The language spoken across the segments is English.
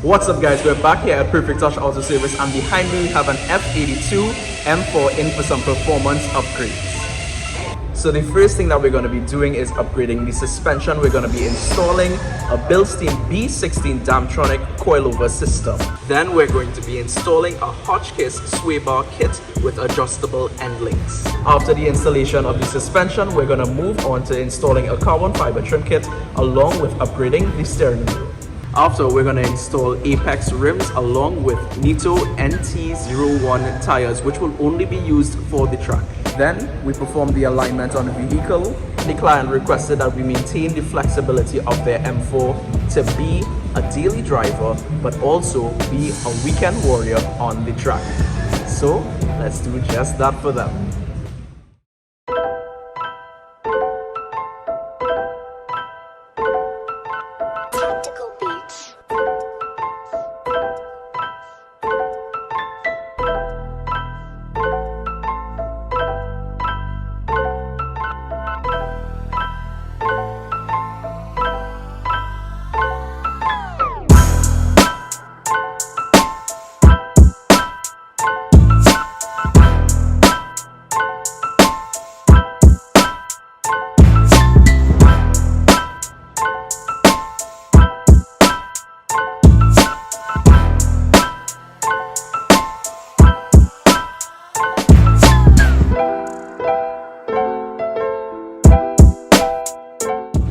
What's up guys, we're back here at Perfect Touch Auto Service and behind me we have an F82 M4 in for some performance upgrades. So the first thing that we're going to be doing is upgrading the suspension. We're going to be installing a Bilstein B16 Damptronic coilover system. Then we're going to be installing a Hotchkiss Swaybar kit with adjustable end links. After the installation of the suspension, we're going to move on to installing a carbon fiber trim kit along with upgrading the steering wheel. After, we're going to install Apex rims along with Nitto NT01 tires, which will only be used for the track. Then we perform the alignment on the vehicle. The client requested that we maintain the flexibility of their M4 to be a daily driver but also be a weekend warrior on the track. So let's do just that for them.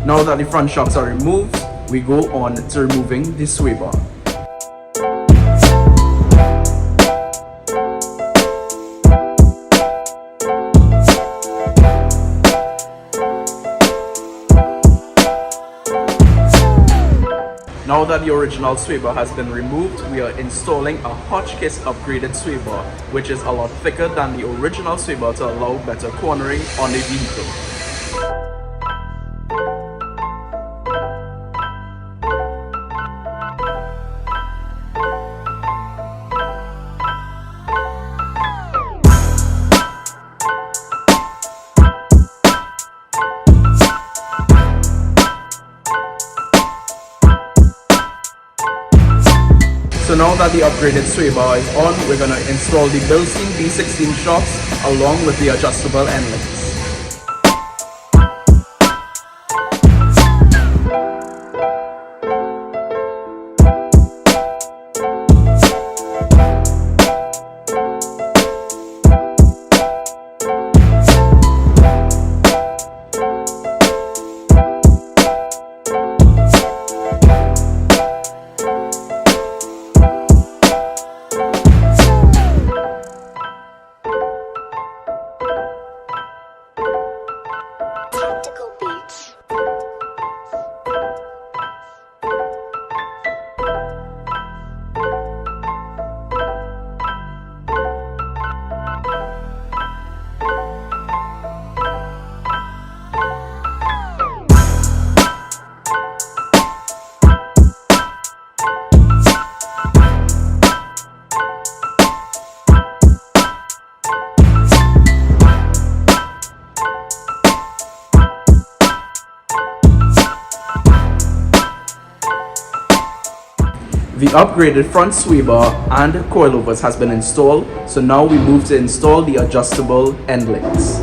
Now that the front shocks are removed, we go on to removing the swaybar. Now that the original swaybar has been removed, we are installing a Hotchkiss upgraded swaybar, which is a lot thicker than the original swaybar to allow better cornering on the vehicle. So now that the upgraded swaybar is on, we're going to install the Bilstein B16 shocks along with the adjustable end links. The upgraded front swaybar and coilovers has been installed, so now we move to install the adjustable end links.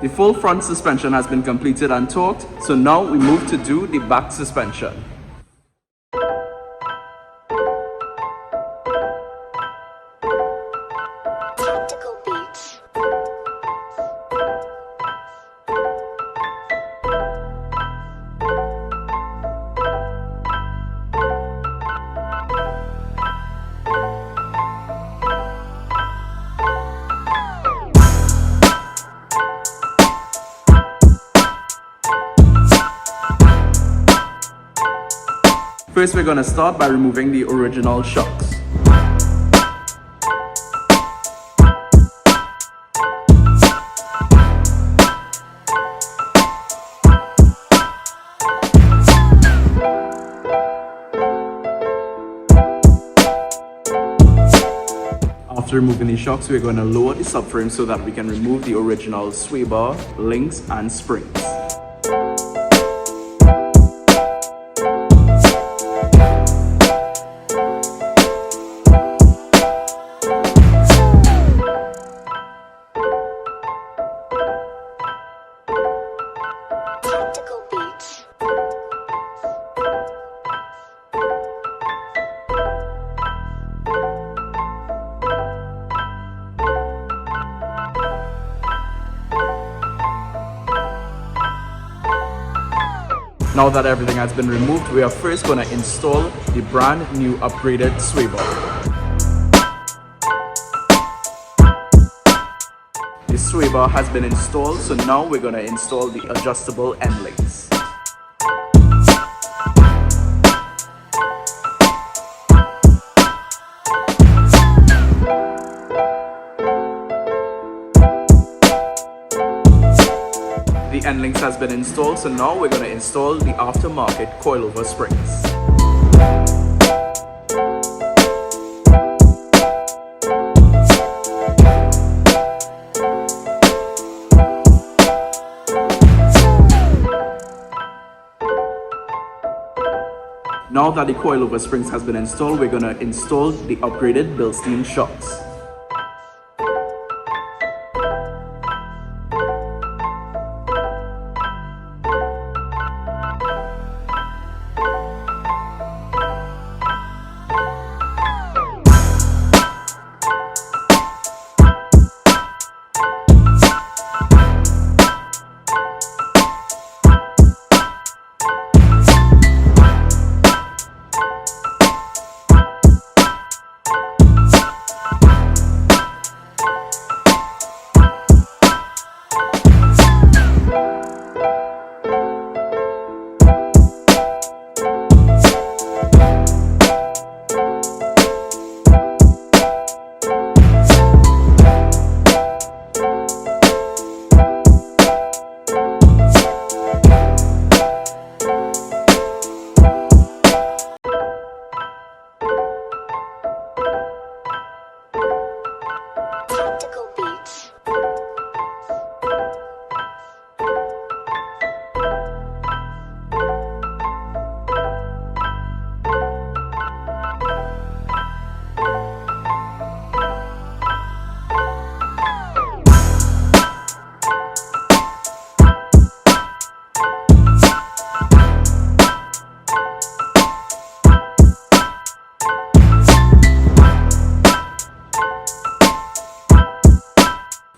The full front suspension has been completed and torqued, so now we move to do the back suspension. First, we're going to start by removing the original shocks. After removing the shocks, we're going to lower the subframe so that we can remove the original swaybar, links, and springs. Now that everything has been removed, we are first going to install the brand new upgraded Swaybar. The Swaybar has been installed, so now we're going to install the adjustable end links. The end links has been installed, so now we're going to install the aftermarket coilover springs. Now that the coilover springs has been installed, we're going to install the upgraded Bilstein shocks.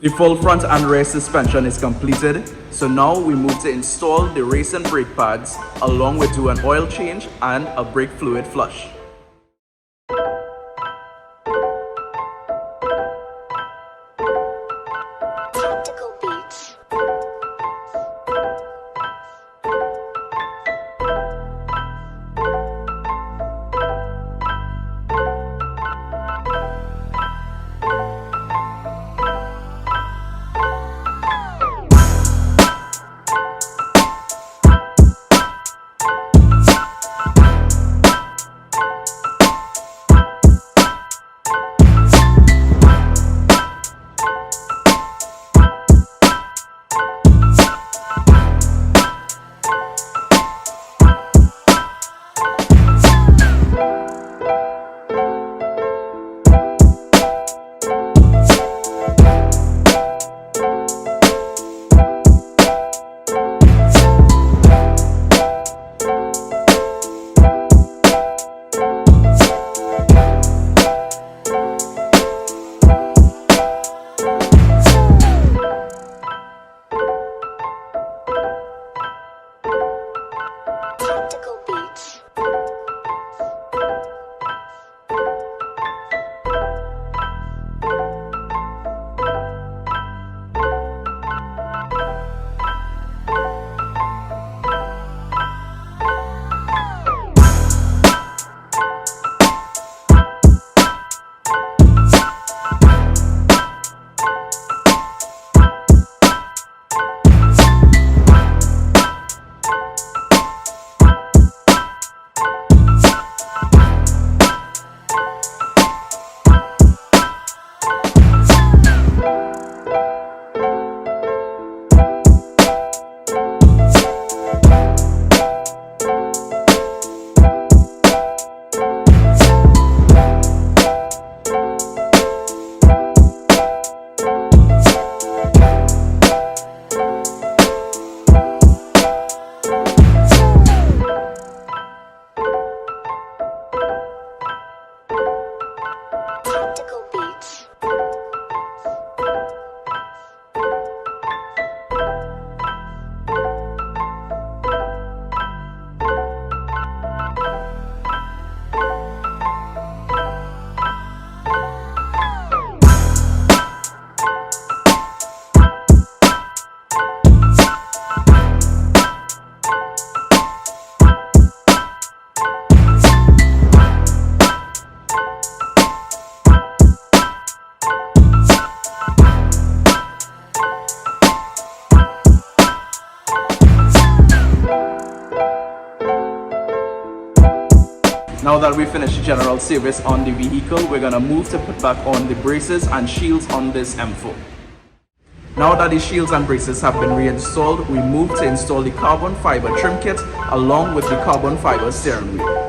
The full front and rear suspension is completed, so now we move to install the race and brake pads along with do an oil change and a brake fluid flush. finish general service on the vehicle, we're going to move to put back on the braces and shields on this M4. Now that the shields and braces have been reinstalled, we move to install the carbon fiber trim kit along with the carbon fiber steering wheel.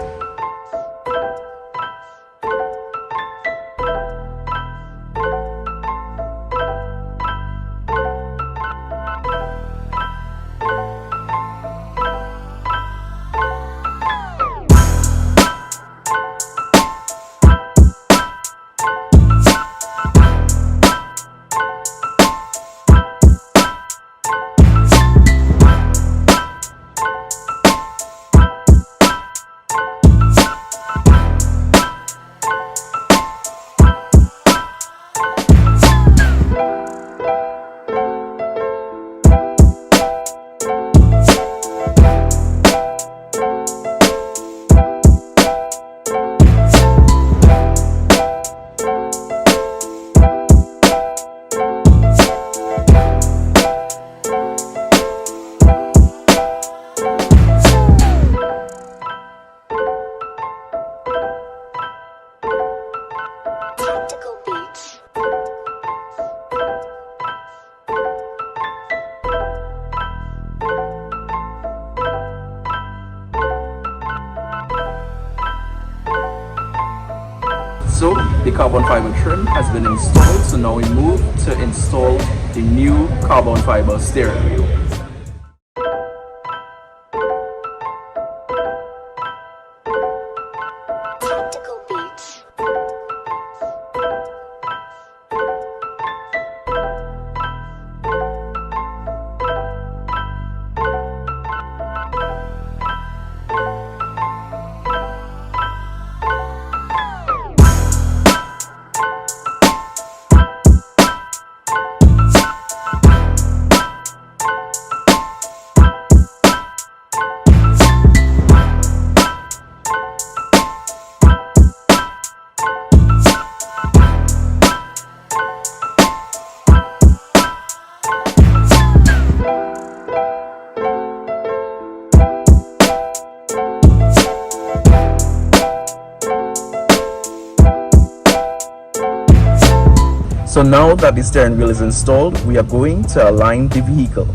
So the carbon fiber trim has been installed, so now we move to install the new carbon fiber steering wheel. So now that the steering wheel is installed, we are going to align the vehicle.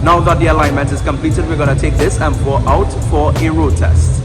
Now that the alignment is completed, we're going to take this M4 out for a road test.